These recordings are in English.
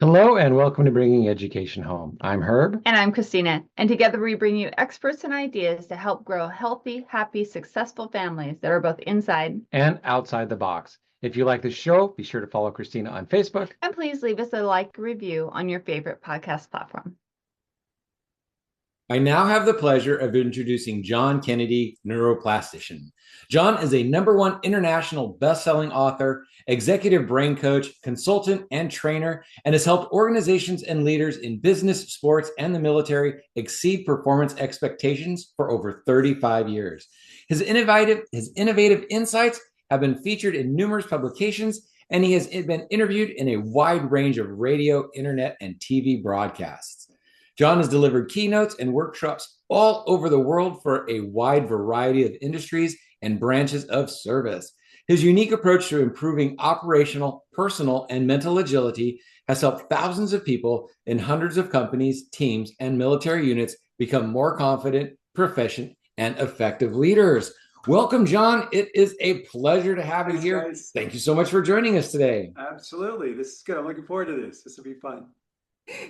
Hello and welcome to Bringing Education Home. I'm Herb. And I'm Christina. And together we bring you experts and ideas to help grow healthy, happy, successful families that are both inside And outside the box. If you like the show, be sure to follow Christina on Facebook. And please leave us a like review on your favorite podcast platform. I now have the pleasure of introducing John Kennedy, neuroplastician. John is a #1 international best-selling author, executive brain coach, consultant, and trainer, and has helped organizations and leaders in business, sports, and the military exceed performance expectations for over 35 years. His innovative insights have been featured in numerous publications, and he has been interviewed in a wide range of radio, internet, and TV broadcasts. John has delivered keynotes and workshops all over the world for a wide variety of industries and branches of service. His unique approach to improving operational, personal, and mental agility has helped thousands of people in hundreds of companies, teams, and military units become more confident, proficient, and effective leaders. Welcome, John. It is a pleasure to have you here. Guys. Thank you so much for joining us today. Absolutely. This is good. I'm looking forward to this. This will be fun.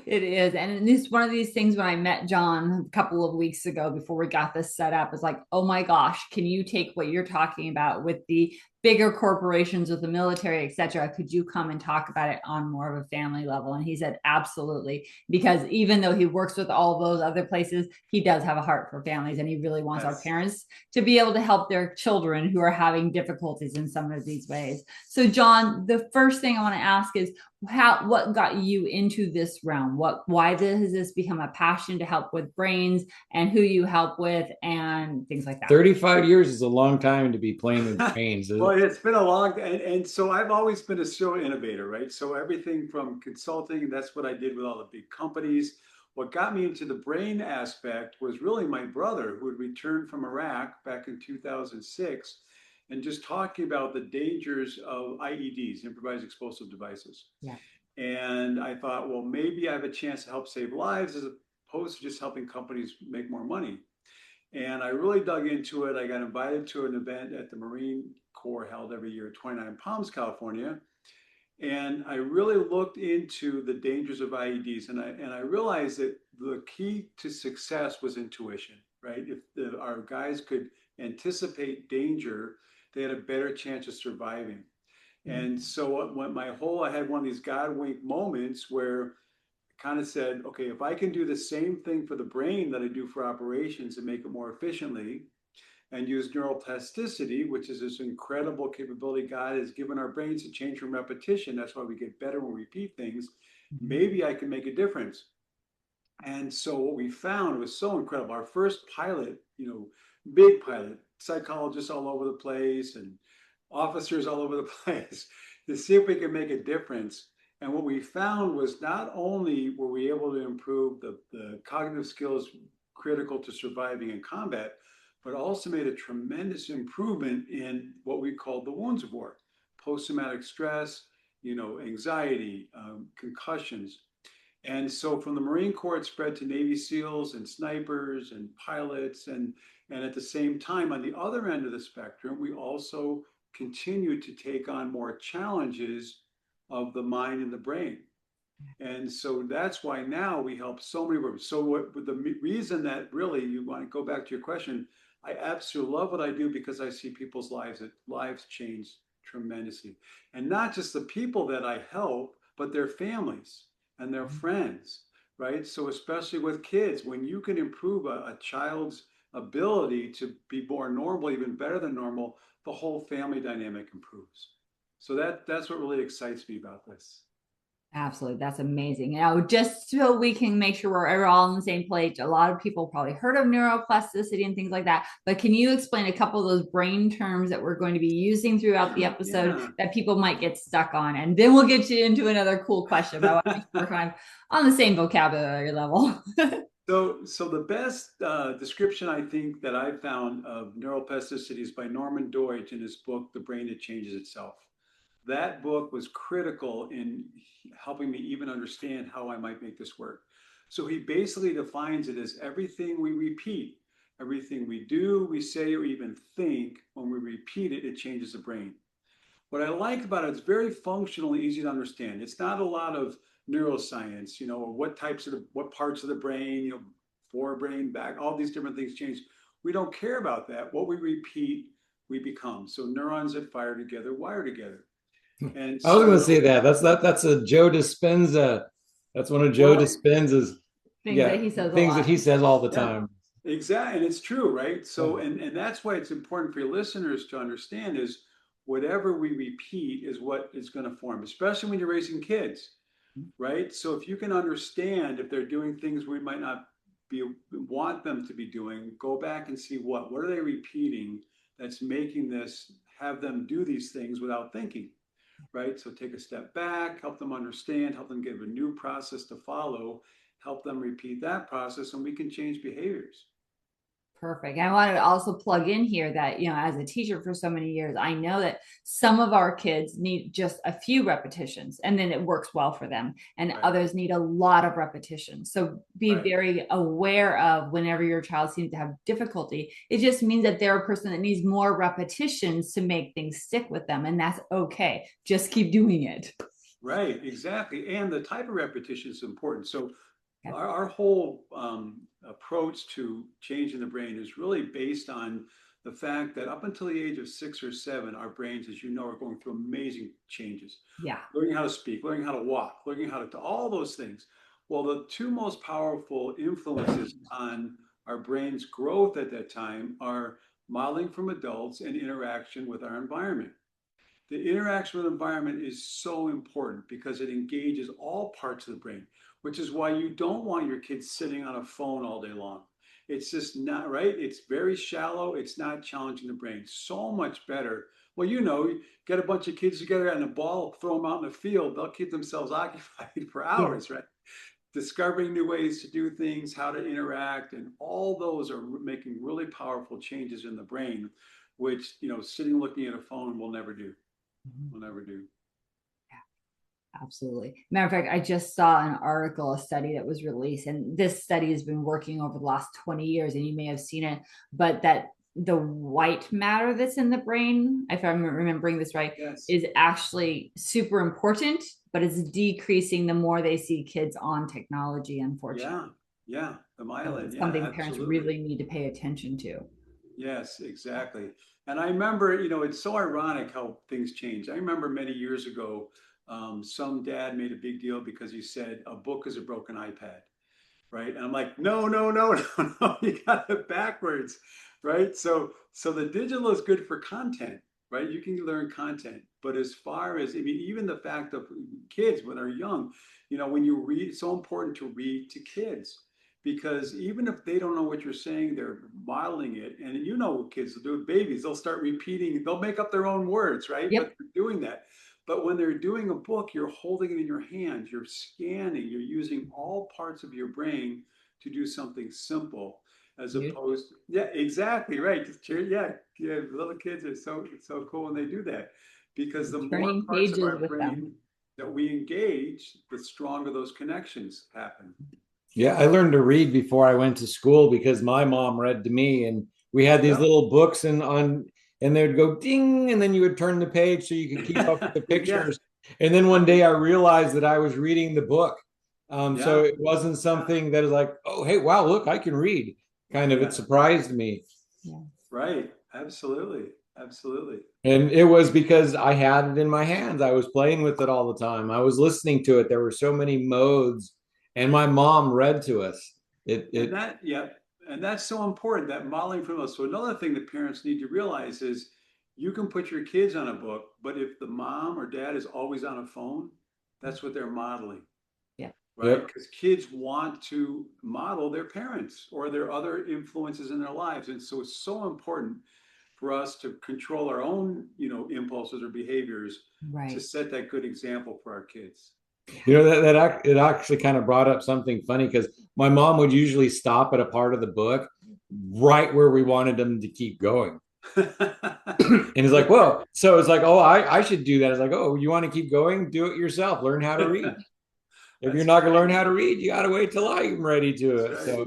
It is. And it's one of these things when I met John a couple of weeks ago before we got this set up, it's like, oh my gosh, can you take what you're talking about with the bigger corporations, with the military, et cetera? Could you come and talk about it on more of a family level? And he said, absolutely. Because even though he works with all those other places, he does have a heart for families. And he really wants our parents to be able to help their children who are having difficulties in some of these ways. So John, the first thing I want to ask is, what got you into this realm? Why has this become a passion to help with brains, and who you help with and things like that? 35 years is a long time to be playing with brains. Well, it's been a long, and so I've always been a serial innovator, right? So everything from consulting, that's what I did with all the big companies. What got me into the brain aspect was really my brother, who had returned from Iraq back in 2006, and just talking about the dangers of IEDs, improvised explosive devices. Yeah. And I thought, well, maybe I have a chance to help save lives as opposed to just helping companies make more money. And I really dug into it. I got invited to an event at the Marine Corps held every year at 29 Palms, California. And I really looked into the dangers of IEDs. And I realized that the key to success was intuition, right? If our guys could anticipate danger, they had a better chance of surviving. And so I had one of these God wink moments where I kind of said, okay, if I can do the same thing for the brain that I do for operations and make it more efficiently, and use neuroplasticity, which is this incredible capability God has given our brains to change from repetition. That's why we get better when we repeat things. Maybe I can make a difference. And so what we found was so incredible. Our first pilot, big pilot, psychologists all over the place and officers all over the place to see if we could make a difference. And what we found was not only were we able to improve the cognitive skills critical to surviving in combat, but also made a tremendous improvement in what we call the wounds of war, post-traumatic stress, anxiety, concussions. And so from the Marine Corps, it spread to Navy SEALs and snipers and pilots. And at the same time, on the other end of the spectrum, we also continue to take on more challenges of the mind and the brain. And so that's why now we help so many. So the reason that really you want to go back to your question, I absolutely love what I do because I see people's lives change tremendously. And not just the people that I help, but their families and their friends, right? So especially with kids, when you can improve a child's ability to be born normal, even better than normal, the whole family dynamic improves. So that's what really excites me about this. Absolutely. That's amazing. Now, just so we can make sure we're all on the same page, a lot of people probably heard of neuroplasticity and things like that, but can you explain a couple of those brain terms that we're going to be using throughout the episode that people might get stuck on? And then we'll get you into another cool question, but I want to make sure we're kind of on the same vocabulary level. So the best description I think that I've found of neuroplasticity is by Norman Deutsch in his book, The Brain That Changes Itself. That book was critical in helping me even understand how I might make this work. So he basically defines it as everything we repeat, everything we do, we say, or even think, when we repeat it, it changes the brain. What I like about it, it's very functional and easy to understand. It's not a lot of neuroscience, or what parts of the brain, forebrain, back, all these different things change. We don't care about that. What we repeat, we become. So neurons that fire together wire together. And I was going to say that. That's a Joe Dispenza. That's one of Joe Dispenza's things that he says all the time. Exactly. And it's true, right? So, and that's why it's important for your listeners to understand is whatever we repeat is what is going to form, especially when you're raising kids, right? So if you can understand if they're doing things we might not want them to be doing, go back and see what are they repeating that's making have them do these things without thinking, right? So take a step back, help them understand, help them give a new process to follow, help them repeat that process, and we can change behaviors. Perfect. I wanted to also plug in here that, as a teacher for so many years, I know that some of our kids need just a few repetitions and then it works well for them. And others need a lot of repetitions. So be very aware of whenever your child seems to have difficulty, it just means that they're a person that needs more repetitions to make things stick with them. And that's okay. Just keep doing it. Right. Exactly. And the type of repetition is important. So our whole approach to changing the brain is really based on the fact that up until the age of 6 or 7, our brains, as you know, are going through amazing changes. Yeah. Learning how to speak, learning how to walk, learning how to all those things. Well, the two most powerful influences on our brain's growth at that time are modeling from adults and interaction with our environment. The interaction with the environment is so important because it engages all parts of the brain, which is why you don't want your kids sitting on a phone all day long. It's just not right. It's very shallow. It's not challenging the brain. So much better. Well, you get a bunch of kids together and a ball, throw them out in the field. They'll keep themselves occupied for hours, right? Discovering new ways to do things, how to interact, and all those are making really powerful changes in the brain, which, sitting looking at a phone will never do. Will never do. Absolutely. Matter of fact, I just saw an article, a study that was released, and this study has been working over the last 20 years, and you may have seen it, but that the white matter that's in the brain, if I'm remembering this right, is actually super important, but it's decreasing the more they see kids on technology, unfortunately. Yeah. The myelin. It's something parents really need to pay attention to. Yes, exactly. And I remember, it's so ironic how things change. I remember many years ago, some dad made a big deal because he said a book is a broken iPad, right? And I'm like, no, you got it backwards, right? So the digital is good for content, right? You can learn content, but as far as, even the fact of kids when they're young, when you read, it's so important to read to kids. Because even if they don't know what you're saying, they're modeling it. And what kids will do with babies, they'll start repeating, they'll make up their own words, right? Yep. But they're doing that. But when they're doing a book, you're holding it in your hand, you're scanning, you're using all parts of your brain to do something simple, as opposed to, yeah, exactly, right. Little kids are so cool when they do that. Because the more parts of our brain that we engage, the stronger those connections happen. Yeah, I learned to read before I went to school because my mom read to me, and we had these little books and they'd go ding, and then you would turn the page so you could keep up with the pictures. And then one day I realized that I was reading the book. So it wasn't something that is like, oh, hey, wow, look, I can read. Kind of, it surprised me. Yeah. Right. Absolutely. And it was because I had it in my hands. I was playing with it all the time. I was listening to it. There were so many modes. And my mom read to us. And that's so important, that modeling from us. So another thing that parents need to realize is you can put your kids on a book, but if the mom or dad is always on a phone, that's what they're modeling. Yeah. Right? Because kids want to model their parents or their other influences in their lives. And so it's so important for us to control our own, impulses or behaviors to set that good example for our kids. That it actually kind of brought up something funny because my mom would usually stop at a part of the book right where we wanted them to keep going. And it's like, whoa. So it's like, oh, I should do that. It's like, oh, you want to keep going? Do it yourself. Learn how to read. If you're not going to learn how to read, you got to wait till I'm ready to it. So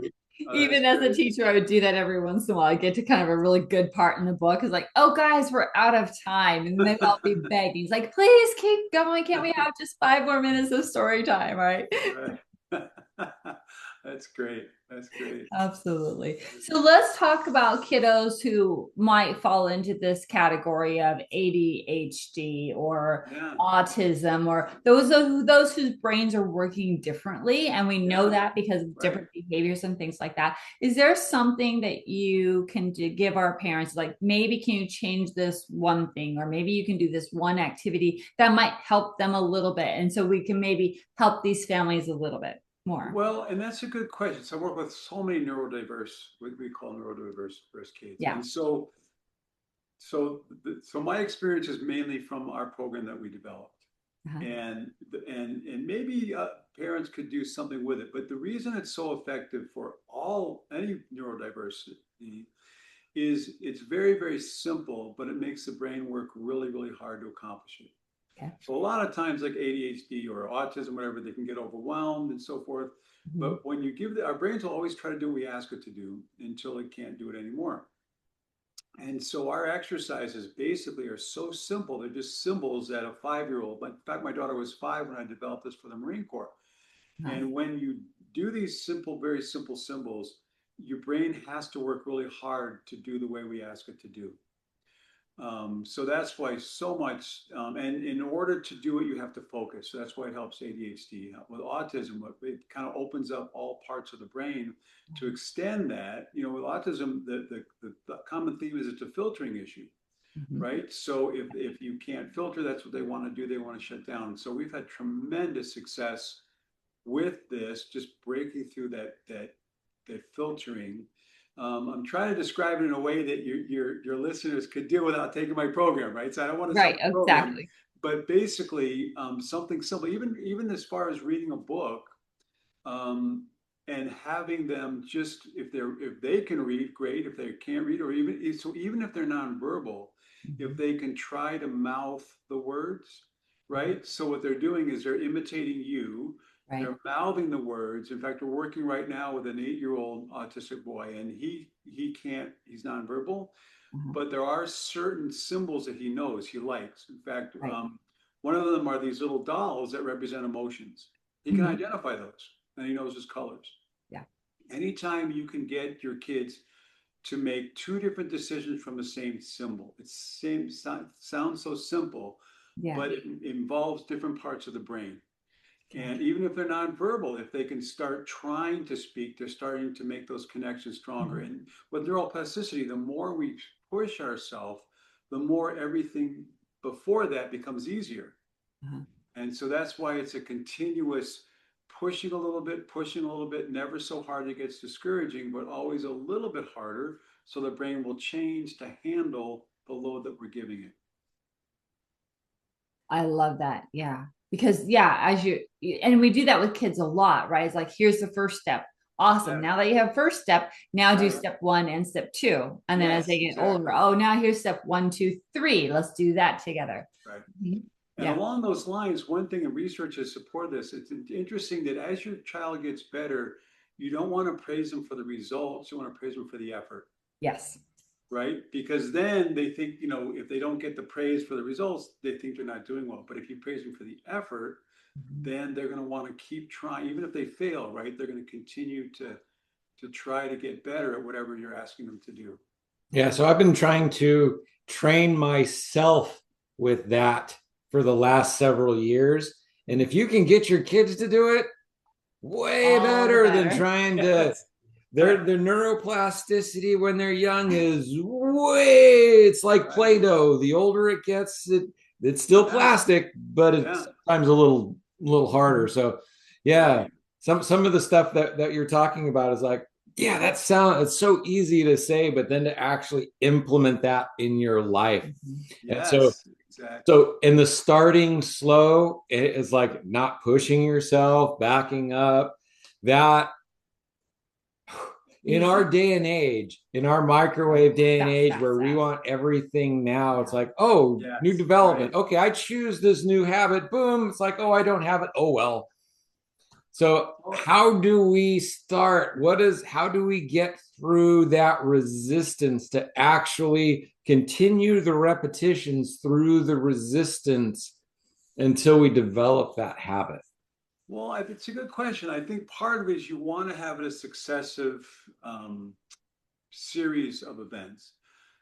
Even as a teacher, I would do that every once in a while. I get to kind of a really good part in the book. It's like, oh, guys, we're out of time. And then I'll be begging. It's like, please keep going. Can't we have just 5 more minutes of story time? Right. Right. That's great. That's great. Absolutely. So let's talk about kiddos who might fall into this category of ADHD or autism, or those whose brains are working differently. And we know that because of different behaviors and things like that. Is there something that you can give our parents, like maybe can you change this one thing, or maybe you can do this one activity that might help them a little bit? And so we can maybe help these families a little bit more. Well, and that's a good question. So I work with so many neurodiverse, what we call neurodiverse kids. Yeah. And so my experience is mainly from our program that we developed. And maybe parents could do something with it. But the reason it's so effective for any neurodiversity is it's very, very simple, but it makes the brain work really, really hard to accomplish it. Okay. So a lot of times, like ADHD or autism, whatever, they can get overwhelmed and so forth. But when you give our brains will always try to do what we ask it to do until it can't do it anymore. And so our exercises basically are so simple. They're just symbols that a 5-year-old, in fact, my daughter was 5 when I developed this for the Marine Corps. And when you do these simple, very simple symbols, your brain has to work really hard to do the way we ask it to do. So that's why so much, and in order to do it, you have to focus. So that's why it helps ADHD. With autism, it kind of opens up all parts of the brain to extend that. With autism, the common theme is it's a filtering issue, right? So if you can't filter, that's what they want to do. They want to shut down. So we've had tremendous success with this, just breaking through that filtering. I'm trying to describe it in a way that your listeners could do without taking my program, right? So I don't want to right, exactly. But basically, something simple, even as far as reading a book, and having them just if they can read, great. If they can't read, or even if they're nonverbal, if they can try to mouth the words, right? So what they're doing is they're imitating you. Right. They're mouthing the words. In fact, we're working right now with an 8-year-old autistic boy, and he's nonverbal, but there are certain symbols that he knows, he likes. In fact, one of them are these little dolls that represent emotions. He can identify those, and he knows his colors. Yeah. Anytime you can get your kids to make 2 different decisions from the same symbol, sounds so simple, but it involves different parts of the brain. And even if they're nonverbal, if they can start trying to speak, they're starting to make those connections stronger. And with neuroplasticity, the more we push ourselves, the more everything before that becomes easier. And so that's why it's a continuous pushing a little bit, never so hard it gets discouraging, but always a little bit harder, so the brain will change to handle the load that we're giving it. I love that. Yeah. Because and we do that with kids a lot, right? It's like, here's the first step. Awesome. Now that you have first step, now do step 1 and step 2. And then as they get older, now here's step 1, 2, 3. Let's do that together. Right. And along those lines, one thing, and research has supported this, it's interesting that as your child gets better, you don't want to praise them for the results. You want to praise them for the effort. Yes. Right? Because then they think, if they don't get the praise for the results, they think they're not doing well. But if you praise them for the effort, then they're going to want to keep trying. Even if they fail, right? They're going to continue to try to get better at whatever you're asking them to do. Yeah. So I've been trying to train myself with that for the last several years. And if you can get your kids to do it, way better than trying to... Their neuroplasticity when they're young is it's like Play-Doh. The older it gets, it's still plastic, but it's sometimes a little harder. So some of the stuff that you're talking about is like, it's so easy to say, but then to actually implement that in your life. Yes, and exactly. So in the starting slow, it is like not pushing yourself, backing up. That in our day and age, in our microwave day and age where we want everything now, it's like, new development. Right. Okay, I choose this new habit. Boom. It's like, I don't have it. Oh, well. So how do we start? How do we get through that resistance to actually continue the repetitions through the resistance until we develop that habit? Well, it's a good question. I think part of it is you want to have it a successive series of events.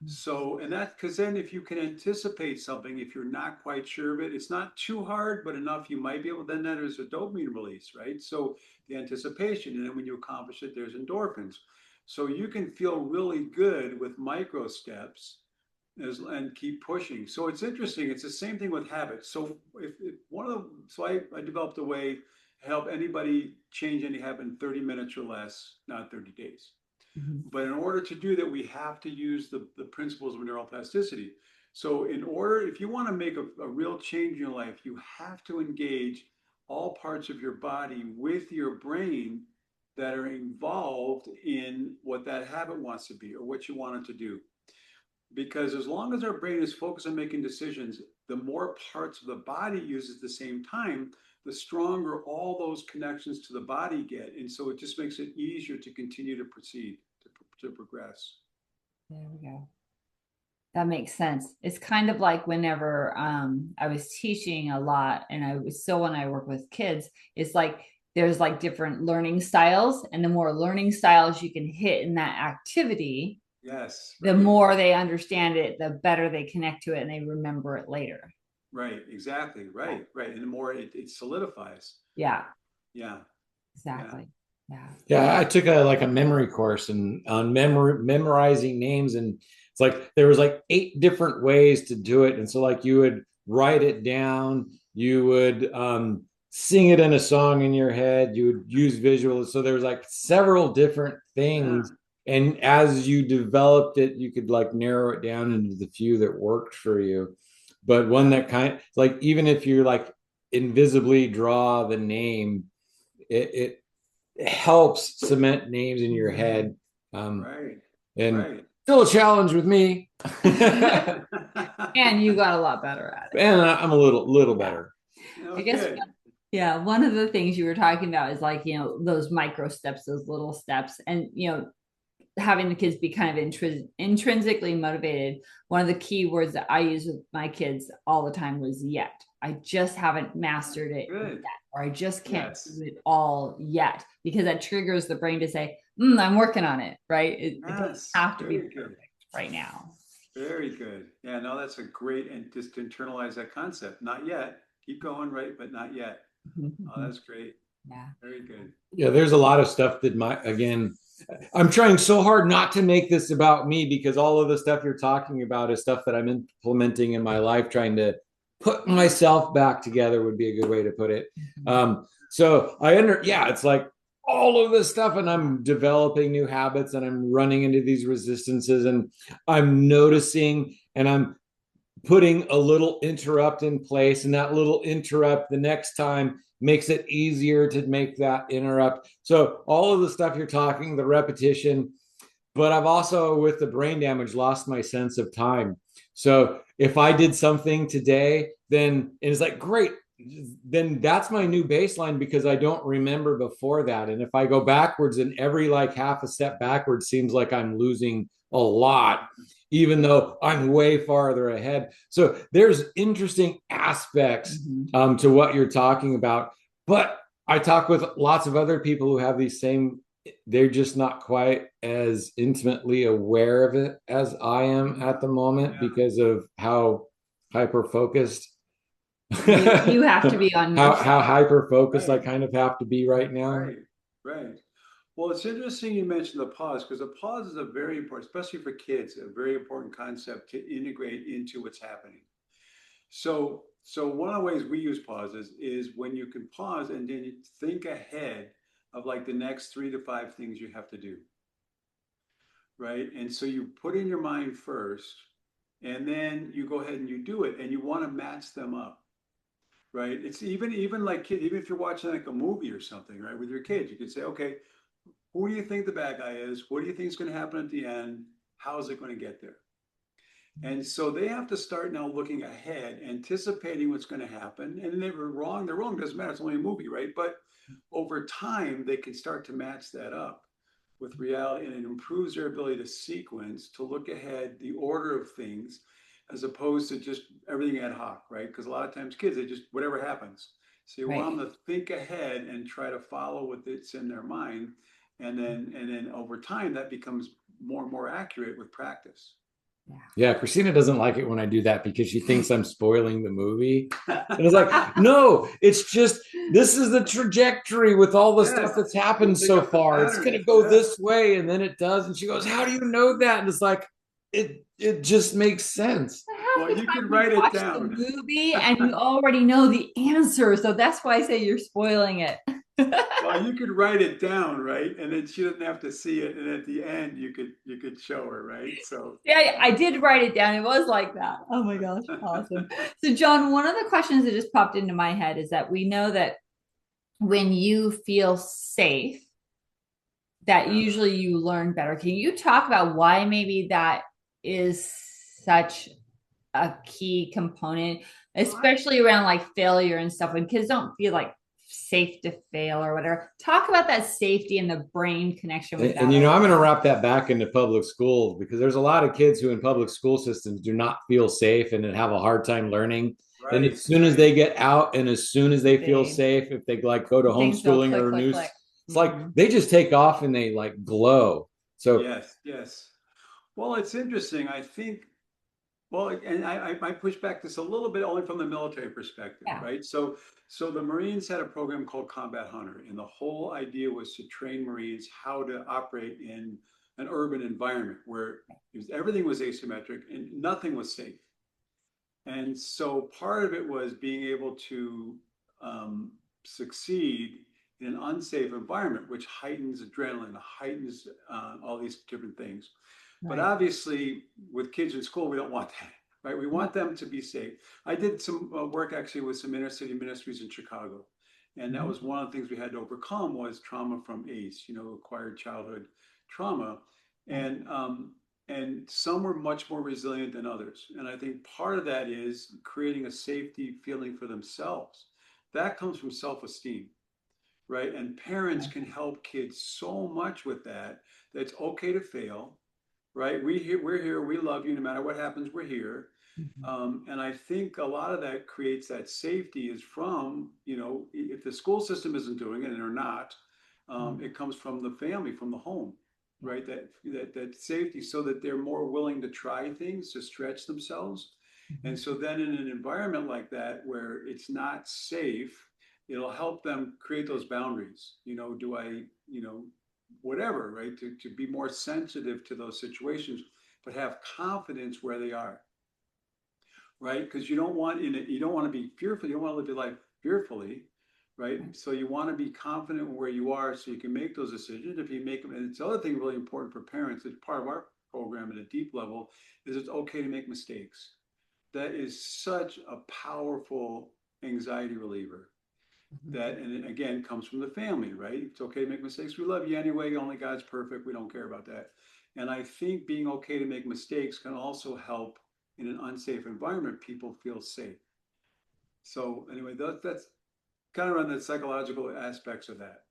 So, and that, because then if you can anticipate something, if you're not quite sure of it, it's not too hard, but enough you might be able, then there's a dopamine release, right? So the anticipation, and then when you accomplish it, there's endorphins. So you can feel really good with micro steps and keep pushing. So it's interesting. It's the same thing with habits. So if one of the, so I developed a way to help anybody change any habit in 30 minutes or less, not 30 days. But in order to do that, we have to use the principles of neuroplasticity. So in order, if you want to make a real change in your life, you have to engage all parts of your body with your brain that are involved in what that habit wants to be or what you want it to do. Because as long as our brain is focused on making decisions, the more parts of the body uses at the same time, the stronger all those connections to the body get. And so it just makes it easier to continue to proceed, to progress. There we go. That makes sense. It's kind of like whenever I was teaching a lot, and I was still when I work with kids, it's like there's like different learning styles, and the more learning styles you can hit in that activity, yes, the more they understand it, the better they connect to it, and they remember it later. Right, exactly. Right. And the more it solidifies. Yeah. Yeah. Exactly. Yeah. Yeah, I took a memory course and on memorizing names, and it's like there was like 8 different ways to do it. And so like you would write it down, you would sing it in a song in your head, you would use visuals. So there was like several different things. Yeah. And as you developed it, you could like narrow it down into the few that worked for you. But one that kind of like, even if you like invisibly draw the name, it helps cement names in your head. Right. And still a challenge with me. And you got a lot better at it. And I'm a little better. I guess, yeah, one of the things you were talking about is like, those micro steps, those little steps, and, having the kids be kind of intrinsically motivated. One of the key words that I use with my kids all the time was yet. I just haven't mastered it yet, or I just can't do it all yet, because that triggers the brain to say, I'm working on it, right? It doesn't have to be perfect right now. Very good. Yeah, no, that's a great, and just to internalize that concept. Not yet. Keep going, right? But not yet. Oh, that's great. Yeah. Very good. Yeah, there's a lot of stuff that I'm trying so hard not to make this about me, because all of the stuff you're talking about is stuff that I'm implementing in my life, trying to put myself back together would be a good way to put it. So it's like all of this stuff, and I'm developing new habits, and I'm running into these resistances, and I'm noticing, and I'm putting a little interrupt in place, and that little interrupt the next time makes it easier to make that interrupt. So all of the stuff you're talking, the repetition, but I've also, with the brain damage, lost my sense of time. So if I did something today, then it's like, great, then that's my new baseline, because I don't remember before that. And if I go backwards, and every like half a step backwards seems like I'm losing a lot, even though I'm way farther ahead. So there's interesting aspects to what you're talking about. But I talk with lots of other people who have these same, they're just not quite as intimately aware of it as I am at the moment, because of how hyper-focused. You have to be on how hyper-focused I kind of have to be right now. Right. Well, it's interesting you mentioned the pause, because the pause is a very important, especially for kids, a very important concept to integrate into what's happening. So one of the ways we use pauses is when you can pause and then you think ahead of like the next 3 to 5 things you have to do. Right. And so you put in your mind first, and then you go ahead and you do it, and you want to match them up. Right. It's even like kids, even if you're watching like a movie or something, right, with your kids, you can say, okay, who do you think the bad guy is? What do you think is going to happen at the end? How is it going to get there? And so they have to start now looking ahead, anticipating what's going to happen. And they were wrong. They're wrong. Doesn't matter. It's only a movie, right? But over time, they can start to match that up with reality, and it improves their ability to sequence, to look ahead, the order of things, as opposed to just everything ad hoc, right? Because a lot of times kids, they just, whatever happens. So you want them to think ahead and try to follow what it's in their mind. And then over time, that becomes more and more accurate with practice. Yeah, Christina doesn't like it when I do that because she thinks I'm spoiling the movie. And it's like, no, it's just, this is the trajectory with all the stuff that's happened so far. It's going to go this way, and then it does. And she goes, how do you know that? And it's like, it just makes sense. Well, you can write it down. The movie and you already know the answer. So that's why I say you're spoiling it. Well, you could write it down, right? And then she doesn't have to see it. And at the end, you could show her, right? So yeah, I did write it down. It was like that. Oh my gosh, awesome. So John, one of the questions that just popped into my head is that we know that when you feel safe, that usually you learn better. Can you talk about why maybe that is such a key component, especially around like failure and stuff, when kids don't feel like safe to fail or whatever? Talk about that safety and the brain connection with that. And I'm going to wrap that back into public schools, because there's a lot of kids who in public school systems do not feel safe and have a hard time learning. Right. And as soon as they get out, and as soon as they feel safe, if they like go to homeschooling or news, it's like they just take off and they like glow. So yes. Well, it's interesting. I think, well, and I push back this a little bit only from the military perspective, right? So the Marines had a program called Combat Hunter, and the whole idea was to train Marines how to operate in an urban environment where everything was asymmetric and nothing was safe. And so part of it was being able to succeed in an unsafe environment, which heightens adrenaline, heightens all these different things. But obviously, with kids in school, we don't want that, right? We want them to be safe. I did some work actually with some inner city ministries in Chicago. And that was one of the things we had to overcome was trauma from ACE, acquired childhood trauma. And some were much more resilient than others. And I think part of that is creating a safety feeling for themselves. That comes from self-esteem, right? And parents can help kids so much with that it's okay to fail. Right, we're here. We love you. No matter what happens, we're here. And I think a lot of that creates that safety is from, if the school system isn't doing it, and they're not, it comes from the family, from the home, right? That safety, so that they're more willing to try things, to stretch themselves. And so then in an environment like that where it's not safe, it'll help them create those boundaries. Do I, whatever, right? To be more sensitive to those situations, but have confidence where they are, right? Because you don't want to be fearful. You don't want to live your life fearfully, right? So you want to be confident where you are, so you can make those decisions. If you make them, and it's the other thing really important for parents. It's part of our program at a deep level. Is it's okay to make mistakes. That is such a powerful anxiety reliever. That, and again, comes from the family, right? It's okay to make mistakes. We love you anyway. Only God's perfect. We don't care about that. And I think being okay to make mistakes can also help in an unsafe environment, people feel safe. So anyway, that's kind of around the psychological aspects of that.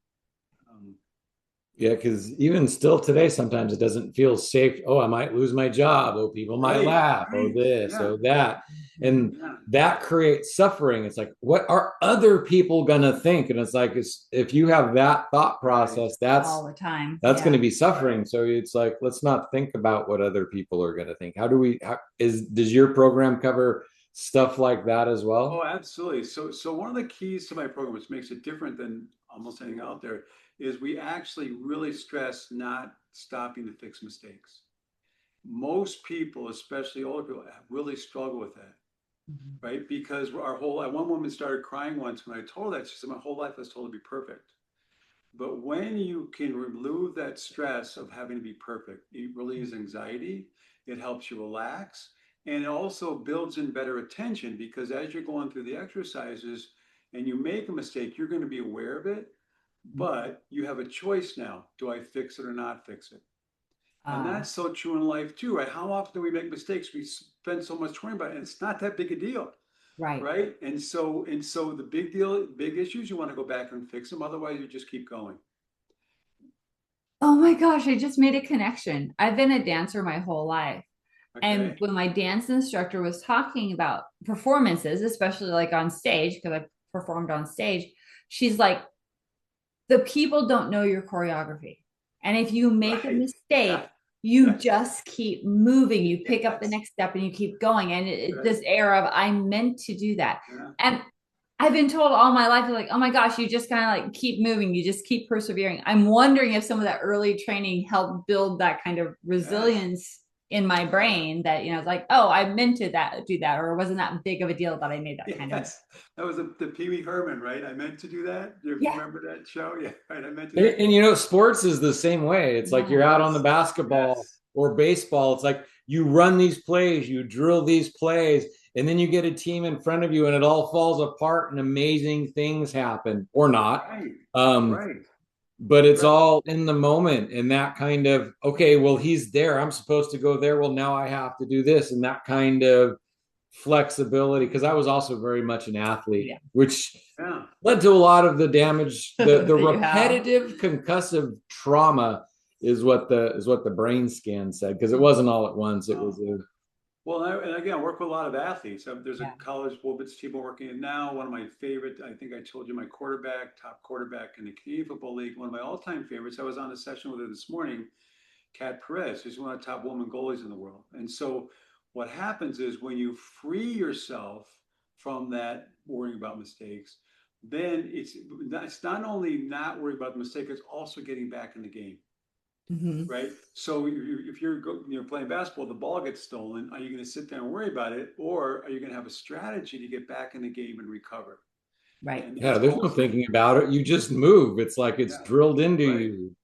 Yeah, because even still today, sometimes it doesn't feel safe. Oh, I might lose my job. Oh, people might laugh. Oh, this, oh, that. And that creates suffering. It's like, what are other people going to think? And it's like, if you have that thought process, that's all the time. That's going to be suffering. So it's like, let's not think about what other people are going to think. Does your program cover stuff like that as well? Oh, absolutely. So one of the keys to my program, which makes it different than almost anything out there, is we actually really stress not stopping to fix mistakes. Most people, especially older people, really struggle with that, right? Because one woman started crying once when I told her that. She said, my whole life I was told to be perfect. But when you can remove that stress of having to be perfect, it relieves anxiety, it helps you relax, and it also builds in better attention, because as you're going through the exercises and you make a mistake, you're going to be aware of it, but you have a choice now. Do I fix it or not fix it? And that's so true in life too, right? How often do we make mistakes? We spend so much time about it, and it's not that big a deal, Right. right? And so the big issues, you want to go back and fix them. Otherwise, you just keep going. Oh my gosh, I just made a connection. I've been a dancer my whole life. And Okay. when my dance instructor was talking about performances, especially like on stage, because I performed on stage, she's like, the people don't know your choreography. And if you make a Right. mistake, Yeah. you Yes. just keep moving. You pick up the Yes. next step and you keep going. And Right. this air of, I meant to do that. Yeah. And I've been told all my life, like, oh my gosh, you just kind of like keep moving. You just keep persevering. I'm wondering if some of that early training helped build that kind of Yes. resilience in my brain that, it's like, oh, I meant to do that, or it wasn't that big of a deal that I made that kind of. Yes. That was the Pee Wee Herman, right? I meant to do that. You Yeah. remember that show? Yeah. Right. I meant to. And sports is the same way. It's like you're out on the Yes. basketball Yes. or baseball. It's like you run these plays, you drill these plays, and then you get a team in front of you and it all falls apart and amazing things happen or not. Right. Um, Right. but it's Right. all in the moment and that kind of, okay, well, he's there. I'm supposed to go there. Well, now I have to do this, and that kind of flexibility. Because I was also very much an athlete, which Yeah. led to a lot of the damage. The That you have. repetitive concussive trauma is what the brain scan said, because it wasn't all at once. It was Well, and again, I work with a lot of athletes. There's Yeah. a college women's team I'm working in now. One of my favorite, I think I told you, my top quarterback in the Canadian Football League. One of my all-time favorites. I was on a session with her this morning, Kat Perez, who's one of the top women goalies in the world. And so what happens is when you free yourself from that worrying about mistakes, then it's not only not worrying about the mistake, it's also getting back in the game. Mm-hmm. Right. So if you're playing basketball, the ball gets stolen. Are you going to sit there and worry about it, or are you going to have a strategy to get back in the game and recover? Right. And yeah. There's no thinking about it. You just move. It's like it's drilled into you.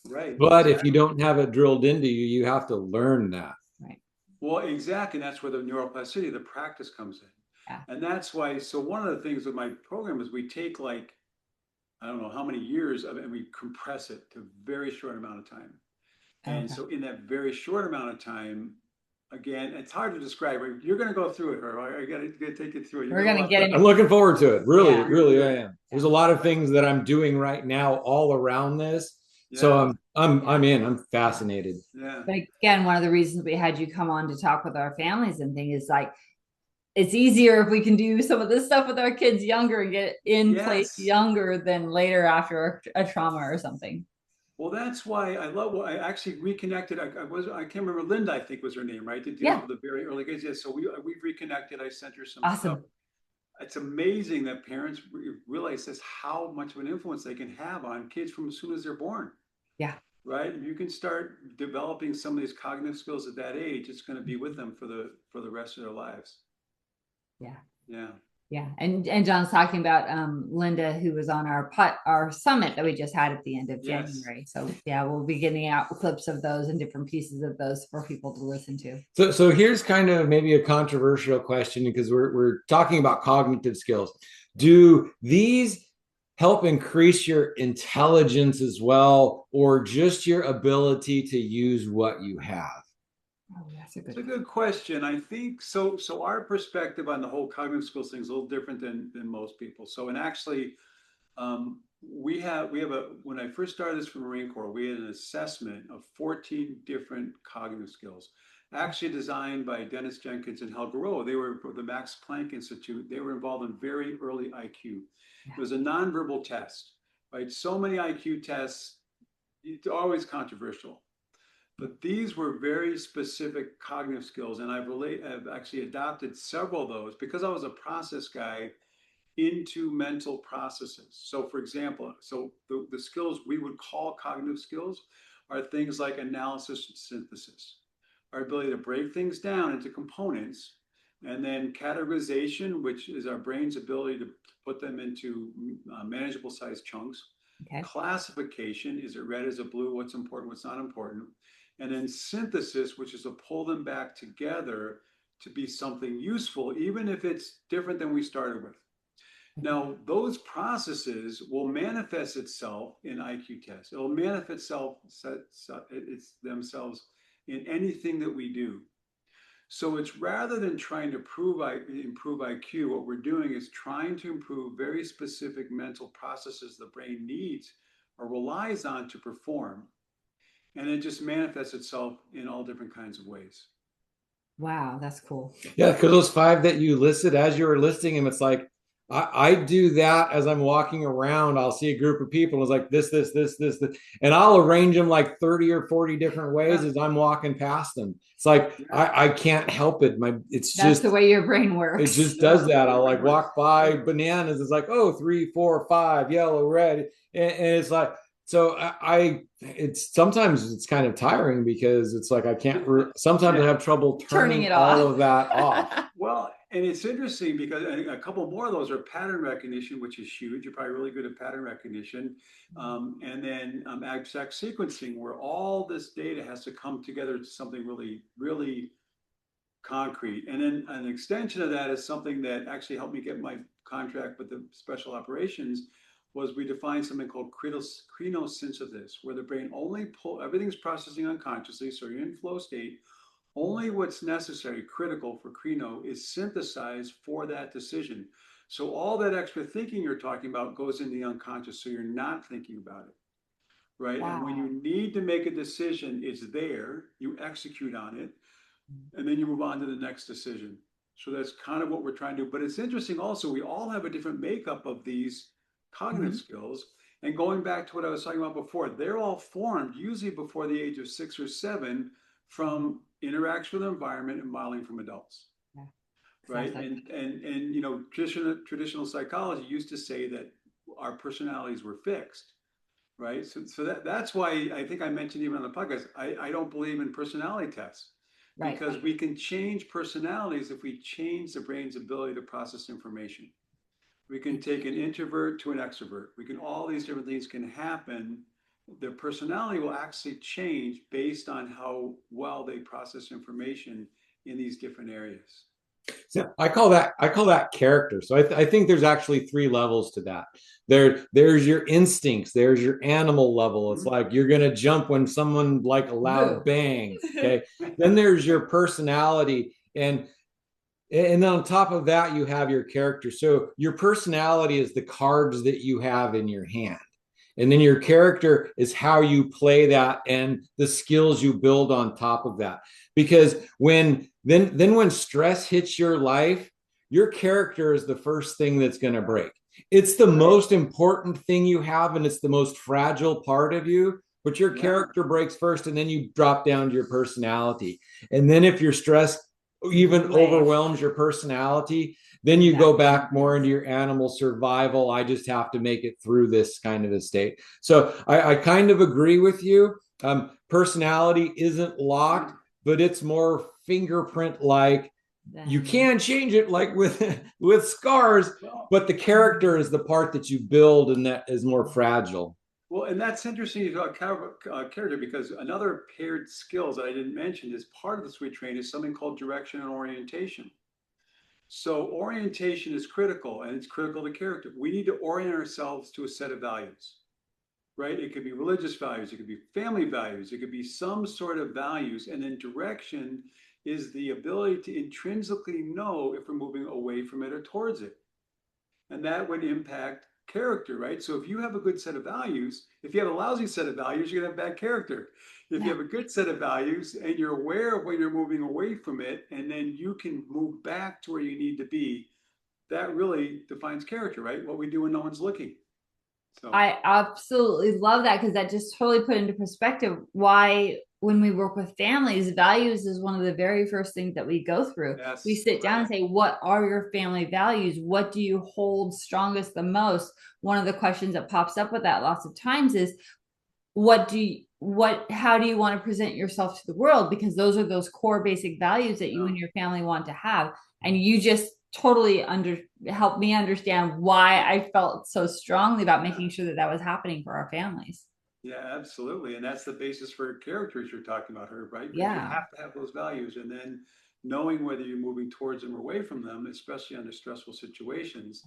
Right. But if you don't have it drilled into you, you have to learn that. Right. Well, exactly. And that's where the neuroplasticity, the practice comes in. Yeah. And that's why. So one of the things with my program is we take I don't know how many years of it, and we compress it to a very short amount of time. And so in that very short amount of time, again, it's hard to describe. You're going to go through it, or I got to take it through it. We're going to get into I'm looking forward to it. Really, Yeah. really, I am. There's a lot of things that I'm doing right now all around this. Yeah. So I'm in. I'm fascinated. Yeah. But again, one of the reasons we had you come on to talk with our families and things is like, it's easier if we can do some of this stuff with our kids younger and get in place younger than later after a trauma or something. Well, that's why I actually reconnected. I can't remember, Linda, I think was her name, right? To deal with the very early kids. Yeah. So we've reconnected. I sent her some stuff. It's amazing that parents realize this, how much of an influence they can have on kids from as soon as they're born. Yeah. Right. You can start developing some of these cognitive skills at that age. It's going to be with them for the rest of their lives. Yeah. Yeah. Yeah. And John's talking about Linda, who was on our summit that we just had at the end of January. So yeah, we'll be getting out clips of those and different pieces of those for people to listen to. So here's kind of maybe a controversial question, because we're talking about cognitive skills. Do these help increase your intelligence as well, or just your ability to use what you have? Oh, that's It's a good question. I think so. So our perspective on the whole cognitive skills thing is a little different than most people. So, and actually, we have when I first started this for Marine Corps, we had an assessment of 14 different cognitive skills, actually designed by Dennis Jenkins and Helga Rowe. They were for the Max Planck Institute. They were involved in very early IQ. It was a nonverbal test, right? So many IQ tests, it's always controversial. But these were very specific cognitive skills, and I've actually adopted several of those because I was a process guy into mental processes. So for example, the skills we would call cognitive skills are things like analysis and synthesis, our ability to break things down into components, and then categorization, which is our brain's ability to put them into manageable sized chunks. Okay. Classification, is it red, is it blue, what's important, what's not important. And then synthesis, which is to pull them back together to be something useful, even if it's different than we started with. Now, those processes will manifest itself in IQ tests. It will manifest themselves in anything that we do. So it's rather than trying to improve IQ, what we're doing is trying to improve very specific mental processes the brain needs or relies on to perform. And it just manifests itself in all different kinds of ways. Wow, that's cool. Yeah, because those 5 that you listed as you were listing them, it's like I do that as I'm walking around. I'll see a group of people. It's like this, and I'll arrange them like 30 or 40 different ways as I'm walking past them. It's like I can't help it. That's just the way your brain works. It just does that. I'll like walk by bananas. It's like, oh, 3, 4, 5, yellow, red, and it's like. So it's sometimes it's kind of tiring because it's like I can't. Sometimes I have trouble turning it all of that off. Well, and it's interesting because a couple more of those are pattern recognition, which is huge. You're probably really good at pattern recognition, and then abstract sequencing, where all this data has to come together to something really, really concrete. And then an extension of that is something that actually helped me get my contract with the special operations. Was we defined something called chronosynthesis, where the brain only everything's processing unconsciously, so you're in flow state. Only what's necessary, critical for chrono, is synthesized for that decision. So all that extra thinking you're talking about goes in the unconscious, so you're not thinking about it, right? Wow. And when you need to make a decision, it's there, you execute on it, and then you move on to the next decision. So that's kind of what we're trying to do. But it's interesting also, we all have a different makeup of these cognitive skills. And going back to what I was talking about before, they're all formed usually before the age of 6 or 7 from interaction with the environment and modeling from adults. Yeah. Right. And you know, traditional psychology used to say that our personalities were fixed. Right. So that's why I think I mentioned even on the podcast, I don't believe in personality tests. Right. Because we can change personalities if we change the brain's ability to process information. We can take an introvert to an extrovert. All these different things can happen. Their personality will actually change based on how well they process information in these different areas. So I call that character. So I think there's actually 3 levels to that. There's your instincts. There's your animal level. It's like you're gonna jump when someone like a loud bang. Okay. Then there's your personality, and then on top of that, you have your character. So your personality is the cards that you have in your hand. And then your character is how you play that and the skills you build on top of that. Because when stress hits your life, your character is the first thing that's going to break. It's the most important thing you have, and it's the most fragile part of you. But your character breaks first, and then you drop down to your personality. And then if your stress even overwhelms your personality, then you go back more into your animal survival. I just have to make it through this kind of a state. So I kind of agree with you. Personality isn't locked, but it's more fingerprint like. You can change it like with scars, but the character is the part that you build, and that is more fragile. Well, and that's interesting you talk character, because another paired skills that I didn't mention is part of the sweet train is something called direction and orientation. So orientation is critical, and it's critical to character. We need to orient ourselves to a set of values, right? It could be religious values, it could be family values, it could be some sort of values. And then direction is the ability to intrinsically know if we're moving away from it or towards it. And that would impact character, right? So if you have a good set of values, if you have a lousy set of values, you're gonna have bad character. If you have a good set of values and you're aware of when you're moving away from it, and then you can move back to where you need to be, that really defines character, right? What we do when no one's looking. So I absolutely love that, because that just totally put into perspective why when we work with families, values is one of the very first things that we go through. Yes, we sit down and say, what are your family values? What do you hold strongest the most? One of the questions that pops up with that lots of times is, how do you want to present yourself to the world? Because those are those core basic values that you and your family want to have. And you just totally helped me understand why I felt so strongly about making sure that was happening for our families. Yeah, absolutely. And that's the basis for characters you're talking about, Herb, right? Yeah. You have to have those values, and then knowing whether you're moving towards them or away from them, especially under stressful situations,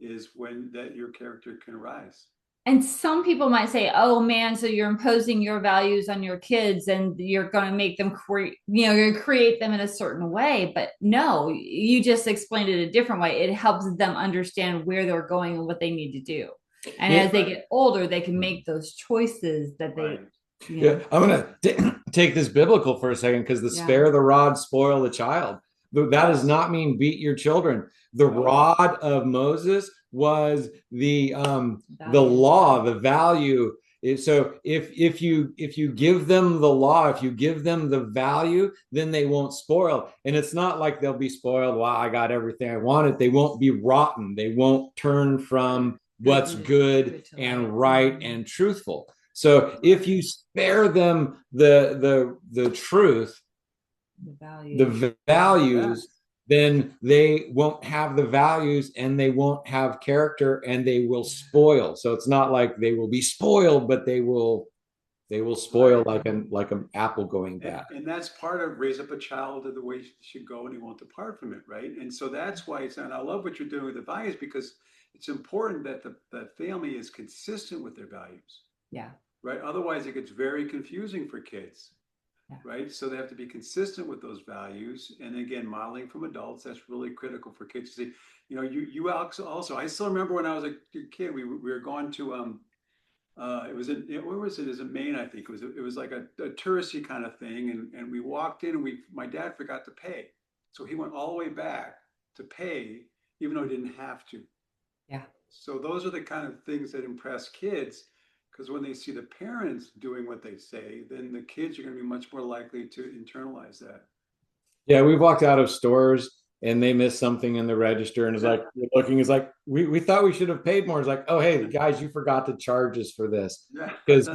is when that your character can rise. And some people might say, oh man, so you're imposing your values on your kids and you're going to make them create, you're going to create them in a certain way. But no, you just explained it a different way. It helps them understand where they're going and what they need to do. And as they get older, they can make those choices that they, I'm going to take this biblical for a second, because the spare the rod, spoil the child. That does not mean beat your children. The rod of Moses was the law, the value. So if you give them the law, if you give them the value, then they won't spoil. And it's not like they'll be spoiled. Wow, I got everything I wanted. They won't be rotten. They won't turn from what's good and right and truthful. So if you spare them the truth, the values, then they won't have the values and they won't have character and they will spoil. So it's not like they will be spoiled, but they will spoil like an apple going bad. And that's part of raise up a child the way he should go and he won't depart from it, right? And so that's why and I love what you're doing with the values, because it's important that the family is consistent with their values. Yeah. Right. Otherwise, it gets very confusing for kids. Yeah. Right. So they have to be consistent with those values. And again, modeling from adults, that's really critical for kids to see. You also, I still remember when I was a kid, we were going to, it was in, where was it? It was in Maine, I think. It was like a touristy kind of thing. And we walked in and my dad forgot to pay. So he went all the way back to pay, even though he didn't have to. Yeah. So those are the kind of things that impress kids. Because when they see the parents doing what they say, then the kids are going to be much more likely to internalize that. Yeah, we've walked out of stores and they missed something in the register, and it's like looking, it's like we thought we should have paid more. It's like, oh hey guys, you forgot to charge us for this. Because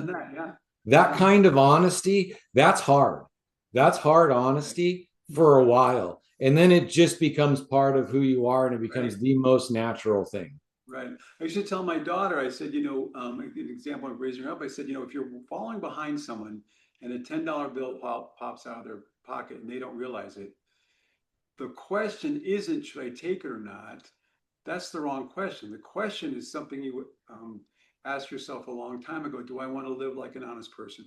that kind of honesty, that's hard. That's hard honesty for a while, and then it just becomes part of who you are, and it becomes the most natural thing. Right. I used to tell my daughter, I said, an example of raising her up, I said, if you're falling behind someone and a $10 bill pops out of their pocket and they don't realize it, the question isn't, should I take it or not? That's the wrong question. The question is something you would ask yourself a long time ago. Do I want to live like an honest person?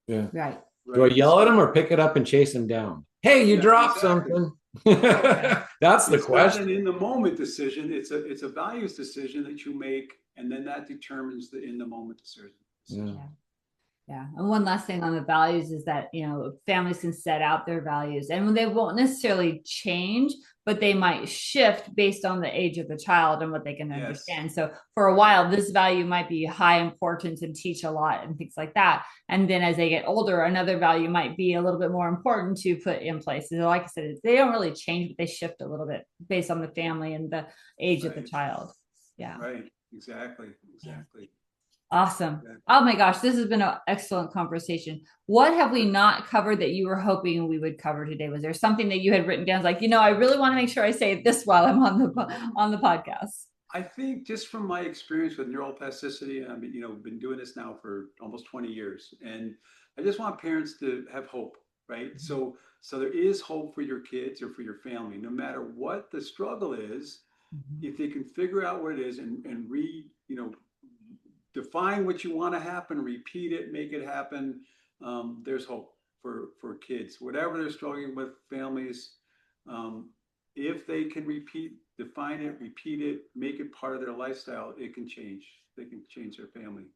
Yeah. Right. Do I yell at him or pick it up and chase him down? Hey, you dropped something. That's the question. Not an in the moment decision. It's a values decision that you make, and then that determines the in the moment decision. Yeah. And one last thing on the values is that, families can set out their values and they won't necessarily change, but they might shift based on the age of the child and what they can understand. So for a while, this value might be high importance and teach a lot and things like that. And then as they get older, another value might be a little bit more important to put in place. So like I said, they don't really change, but they shift a little bit based on the family and the age of the child. Yeah. Right. Exactly. Awesome. Oh my gosh, this has been an excellent conversation. What have we not covered that you were hoping we would cover today? Was there something that you had written down like, I really want to make sure I say this while I'm on the podcast? I think just from my experience with neuroplasticity, and I've been doing this now for almost 20 years, and I just want parents to have hope, right? Mm-hmm. So there is hope for your kids or for your family, no matter what the struggle is. Mm-hmm. If they can figure out what it is and define what you want to happen, repeat it, make it happen. There's hope for kids, whatever they're struggling with, families. If they can define it, repeat it, make it part of their lifestyle, it can change. They can change their family.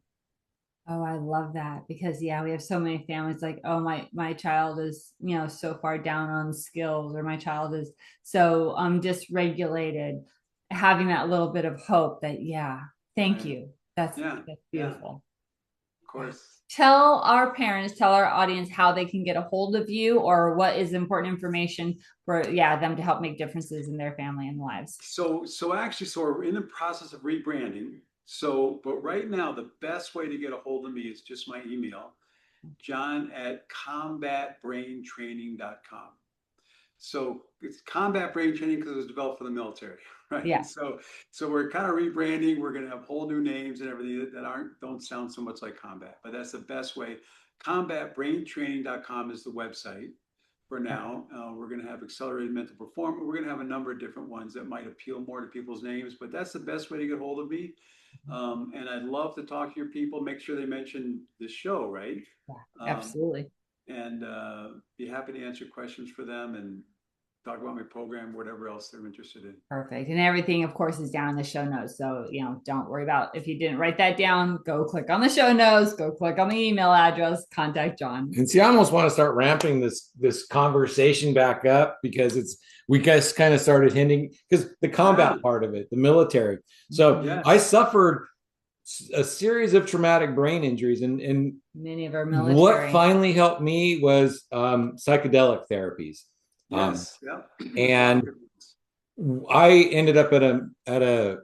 Oh, I love that, because we have so many families like, oh, my child is, so far down on skills, or my child is so dysregulated. Having that little bit of hope that, thank you. That's beautiful. Yeah. Of course. Tell our audience how they can get a hold of you, or what is important information for them to help make differences in their family and lives. So we're in the process of rebranding. But right now, the best way to get a hold of me is just my email, john@combatbraintraining.com. So it's combat brain training because it was developed for the military, right? Yeah. So we're kind of rebranding. We're going to have whole new names and everything that don't sound so much like combat, but that's the best way. Combatbraintraining.com is the website. for now. We're going to have accelerated mental performance. We're going to have a number of different ones that might appeal more to people's names, but that's the best way to get hold of me. And I'd love to talk to your people. Make sure they mention the show, right? Yeah, absolutely. And be happy to answer questions for them and talk about my program, whatever else they're interested in. Perfect. And everything, of course, is down in the show notes. So, don't worry about if you didn't write that down, go click on the show notes, go click on the email address, contact John. And see, I almost want to start ramping this conversation back up because we guys kind of started hinting because the combat part of it, the military. So I suffered a series of traumatic brain injuries, and many of our military. What finally helped me was psychedelic therapies. And I ended up at a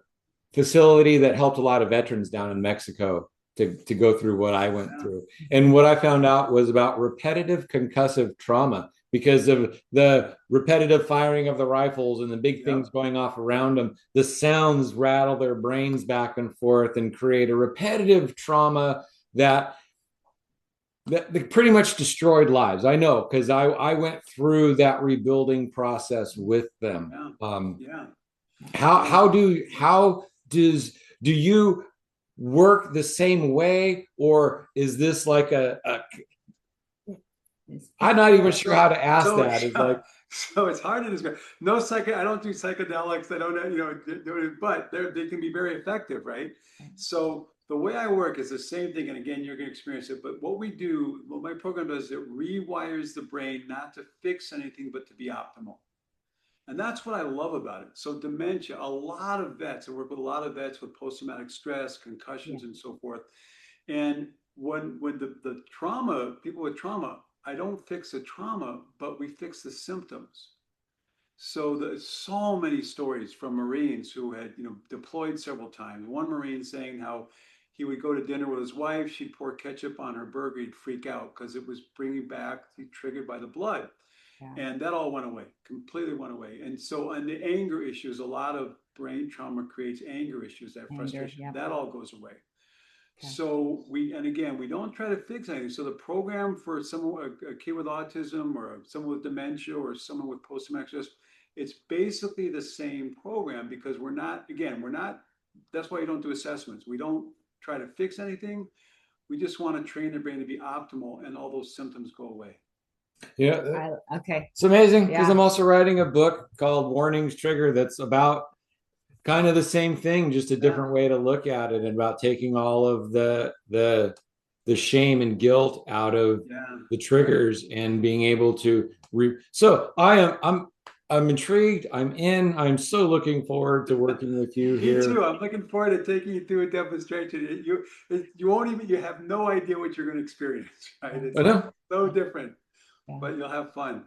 facility that helped a lot of veterans down in Mexico to go through what I went through. And what I found out was about repetitive concussive trauma because of the repetitive firing of the rifles and the big things going off around them. The sounds rattle their brains back and forth and create a repetitive trauma that pretty much destroyed lives. I know, because I went through that rebuilding process with them. How do you work the same way, or is this like I'm not even sure how to ask that. It's like, so it's hard to describe. I don't do psychedelics. I don't, but they can be very effective, right? So the way I work is the same thing, and again, you're going to experience it. But what my program does, it rewires the brain not to fix anything, but to be optimal. And that's what I love about it. So dementia, a lot of vets, I work with a lot of vets with post-traumatic stress, concussions, and so forth. And when the trauma, people with trauma, I don't fix the trauma, but we fix the symptoms. So there's so many stories from Marines who had, deployed several times. One Marine saying how he would go to dinner with his wife, she'd pour ketchup on her burger, he'd freak out because it was bringing back, triggered by the blood. And that all went away, completely went away. And so on the anger issues, a lot of brain trauma creates anger issues, that frustration, that all goes away. So we don't try to fix anything. So the program for someone, a kid with autism or someone with dementia or someone with post-traumatic stress, it's basically the same program because we're not, that's why you don't do assessments. We don't try to fix anything. We just want to train the brain to be optimal and all those symptoms go away. Yeah. Okay. It's amazing because I'm also writing a book called Warnings Trigger that's about kind of the same thing, just a different way to look at it, and about taking all of the shame and guilt out of the triggers and being able to so I'm intrigued. I'm so looking forward to working with you here. Me too. I'm looking forward to taking you through a demonstration. You have no idea what you're going to experience, right? It's so different, but you'll have fun.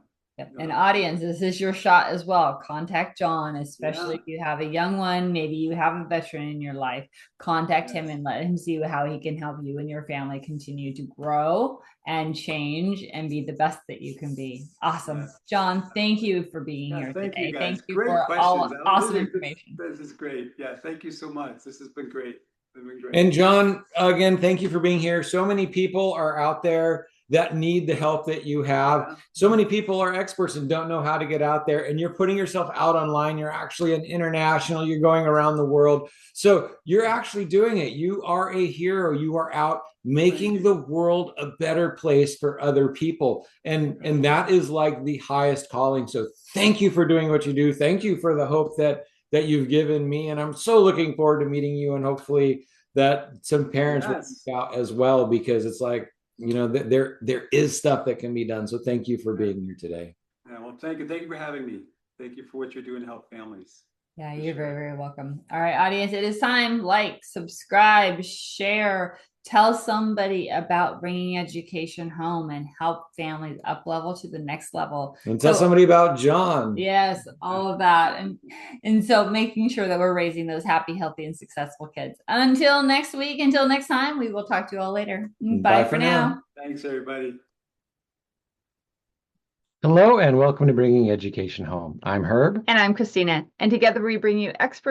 And audience, this is your shot as well. Contact John, especially if you have a young one, maybe you have a veteran in your life. Contact him and let him see how he can help you and your family continue to grow and change and be the best that you can be. Awesome. John, thank you for being here today. Thank you for all awesome information. This is great. Yeah, thank you so much. This has been great. And John, again, thank you for being here. So many people are out there that need the help that you have. So many people are experts and don't know how to get out there, and you're putting yourself out online. You're actually an international, you're going around the world. So you're actually doing it. You are a hero. You are out making the world a better place for other people. And that is like the highest calling. So thank you for doing what you do. Thank you for the hope that you've given me. And I'm so looking forward to meeting you, and hopefully that some parents will reach out as well, because it's like, there is stuff that can be done. So thank you for being here today. Yeah, well, thank you. Thank you for having me. Thank you for what you're doing to help families. Yeah, you're very, very welcome. All right, audience, it is time. Like, subscribe, share, tell somebody about bringing education home and help families up level to the next level. And tell somebody about John. Yes, all of that. And so making sure that we're raising those happy, healthy, and successful kids. Until next week, until next time, we will talk to you all later. Bye for now. Thanks, everybody. Hello and welcome to Bringing Education Home. I'm Herb. And I'm Christina. And together we bring you experts